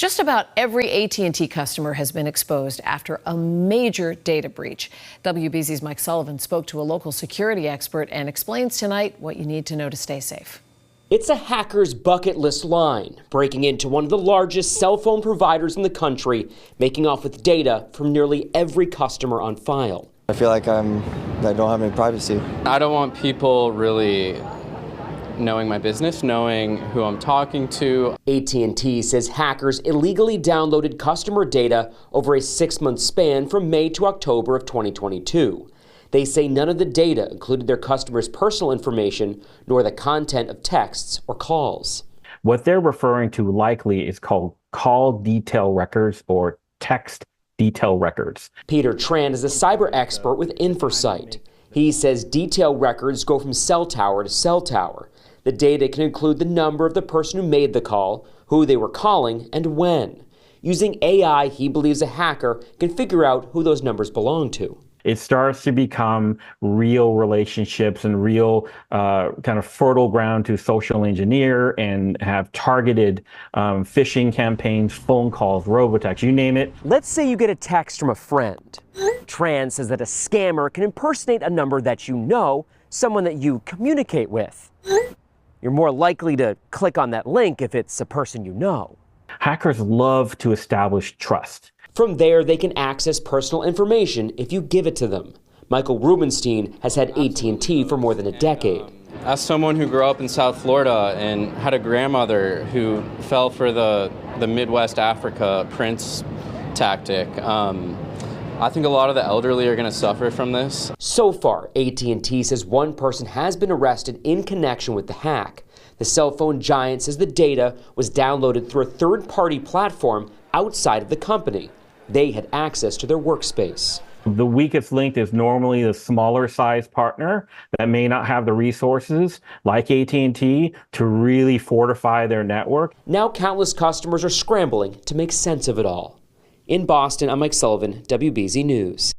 Just about every AT&T customer has been exposed after a major data breach. WBZ's Mike Sullivan spoke to a local security expert and explains tonight what you need to know to stay safe. It's a hacker's bucket list line, breaking into one of the largest cell phone providers in the country, making off with data from nearly every customer on file. I feel like I don't have any privacy. I don't want people really knowing my business, knowing who I'm talking to. AT&T says hackers illegally downloaded customer data over a 6-month span from May to October of 2022. They say none of the data included their customers' personal information, nor the content of texts or calls. What they're referring to likely is called call detail records or text detail records. Peter Tran is a cyber expert with Inversight. He says detail records go from cell tower to cell tower. The data can include the number of the person who made the call, who they were calling, and when. Using AI, he believes a hacker can figure out who those numbers belong to. It starts to become real relationships and real kind of fertile ground to social engineer and have targeted phishing campaigns, phone calls, robotext, you name it. Let's say you get a text from a friend. Tran says that a scammer can impersonate a number that you know, someone that you communicate with. You're more likely to click on that link if it's a person you know. Hackers love to establish trust. From there, they can access personal information if you give it to them. Michael Rubenstein has had AT&T for more than a decade. As someone who grew up in South Florida and had a grandmother who fell for the Midwest Africa Prince tactic, I think a lot of the elderly are going to suffer from this. So far, AT&T says one person has been arrested in connection with the hack. The cell phone giant says the data was downloaded through a third-party platform outside of the company. They had access to their workspace. The weakest link is normally the smaller size partner that may not have the resources like AT&T to really fortify their network. Now countless customers are scrambling to make sense of it all. In Boston, I'm Mike Sullivan, WBZ News.